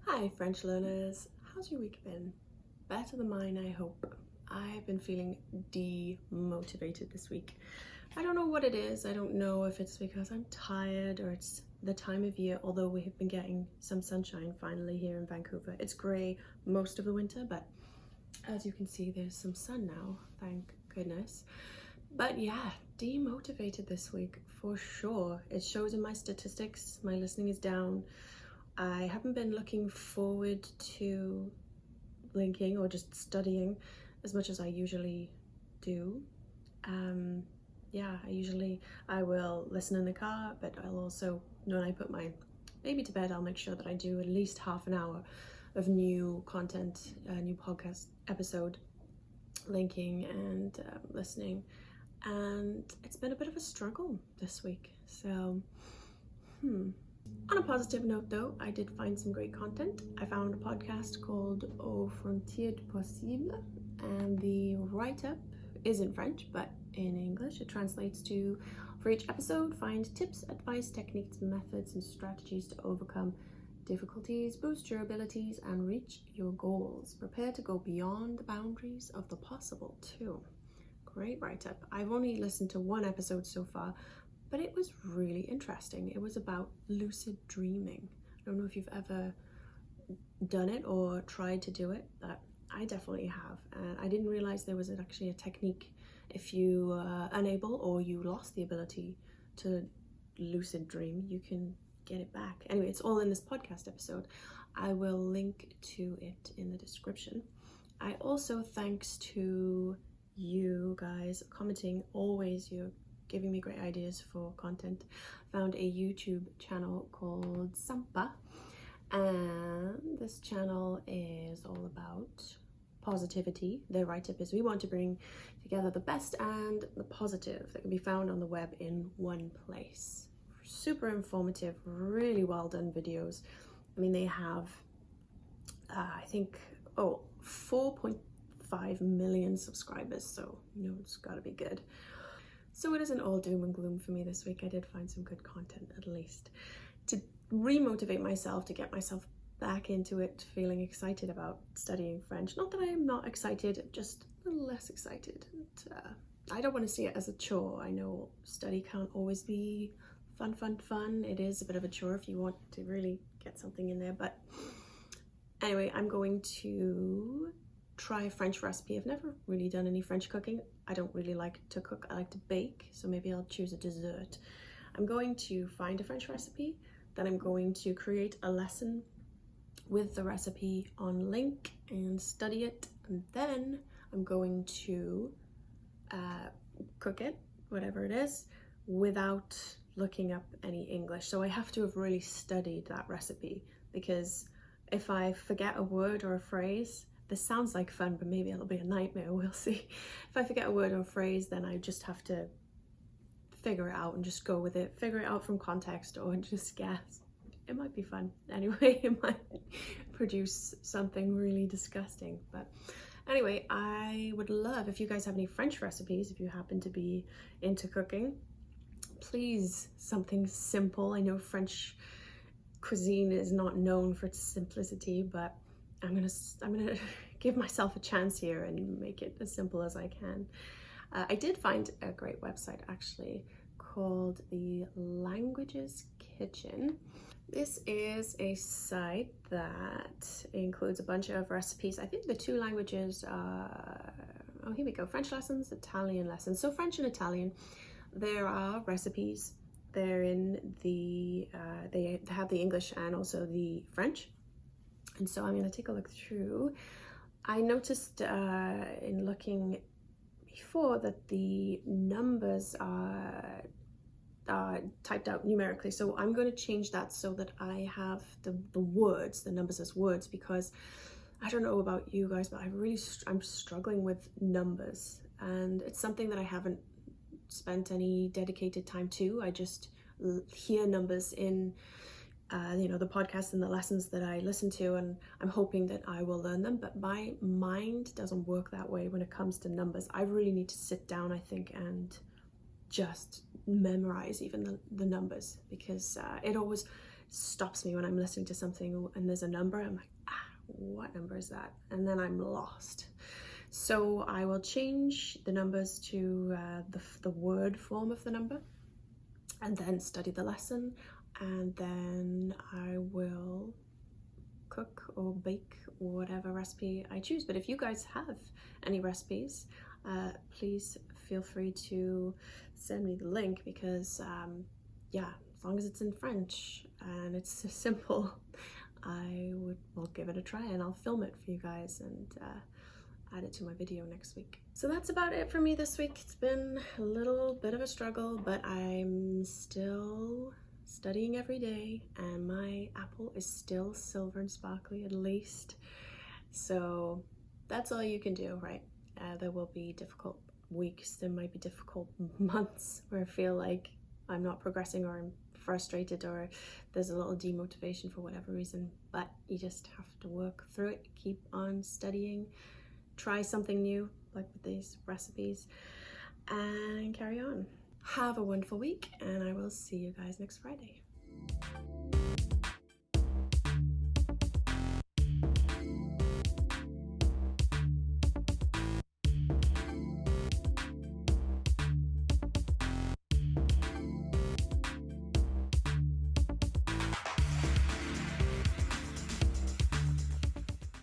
Hi French learners, how's your week been? Better than mine, I hope. I've been feeling demotivated this week. I don't know what it is. I don't know if it's because I'm tired or it's the time of year, although we have been getting some sunshine finally here in Vancouver. It's grey most of the winter, but as you can see, there's some sun now, thank goodness. But yeah, demotivated this week for sure. It shows in my statistics. My listening is down. I haven't been looking forward to linking or just studying as much as I usually do. Yeah, I will listen in the car, but I'll also, when I put my baby to bed, I'll make sure that I do at least half an hour of new content, new podcast episode linking and listening. And it's been a bit of a struggle this week. So, On a positive note though, I did find some great content. I found a podcast called Frontières possible, and the write-up is in French, but in English it translates to, for each episode, find tips, advice, techniques, methods, and strategies to overcome difficulties, boost your abilities, and reach your goals. Prepare to go beyond the boundaries of the possible too. Great write-up. I've only listened to one episode so far, but it was really interesting. It was about lucid dreaming. I don't know if you've ever done it or tried to do it, but I definitely have. And I didn't realize there was actually a technique if you are unable or you lost the ability to lucid dream, you can get it back. Anyway, it's all in this podcast episode. I will link to it in the description. I also, thanks to you guys commenting, always you're giving me great ideas for content, found a YouTube channel called Sympa, and this channel is all about positivity. Their write-up is, we want to bring together the best and the positive that can be found on the web in one place. Super informative, really well done videos. I mean, they have I think 4.5 million subscribers, so you know it's got to be good. So it isn't all doom and gloom for me this week. I did find some good content, at least, to re-motivate myself, to get myself back into it, feeling excited about studying French. Not that I'm not excited, just a little less excited. I don't want to see it as a chore. I know study can't always be fun. It is a bit of a chore if you want to really get something in there. But anyway, I'm going to try a French recipe. I've never really done any French cooking. I don't really like to cook, I like to bake, so maybe I'll choose a dessert. I'm going to find a French recipe, then I'm going to create a lesson with the recipe on link and study it, and then I'm going to cook it, whatever it is, without looking up any English. So I have to have really studied that recipe, because if I forget a word or a phrase, this sounds like fun, but maybe it'll be a nightmare, we'll see. If I forget a word or a phrase, then I just have to figure it out and just go with it, figure it out from context or just guess. It might be fun. Anyway, it might produce something really disgusting. But anyway, I would love if you guys have any French recipes, if you happen to be into cooking. Please, something simple. I know French cuisine is not known for its simplicity, but I'm gonna give myself a chance here and make it as simple as I can. I did find a great website actually called the Languages Kitchen. This is a site that includes a bunch of recipes. I think the two languages are, oh here we go, French lessons, Italian lessons. So French and Italian, there are recipes. They're in the, they have the English and also the French. And so I'm going to take a look through. I noticed in looking before that the numbers are typed out numerically. So I'm going to change that so that I have the words, the numbers as words, because I don't know about you guys, but I'm struggling with numbers. And it's something that I haven't spent any dedicated time to. I just hear numbers in the podcasts and the lessons that I listen to, and I'm hoping that I will learn them, but my mind doesn't work that way when it comes to numbers. I really need to sit down, I think, and just memorize even the numbers, because it always stops me when I'm listening to something and there's a number. I'm like, what number is that? And then I'm lost. So I will change the numbers to the word form of the number, and then study the lesson, and then I will cook or bake whatever recipe I choose. But if you guys have any recipes, please feel free to send me the link, because yeah, as long as it's in French and it's simple, will give it a try, and I'll film it for you guys and add it to my video next week. So that's about it for me this week. It's been a little bit of a struggle, but I'm still studying every day, and my apple is still silver and sparkly, at least. So that's all you can do, right? There will be difficult weeks, there might be difficult months where I feel like I'm not progressing, or I'm frustrated, or there's a little demotivation for whatever reason, but you just have to work through it, keep on studying, try something new like with these recipes, and carry on. Have a wonderful week, and I will see you guys next Friday.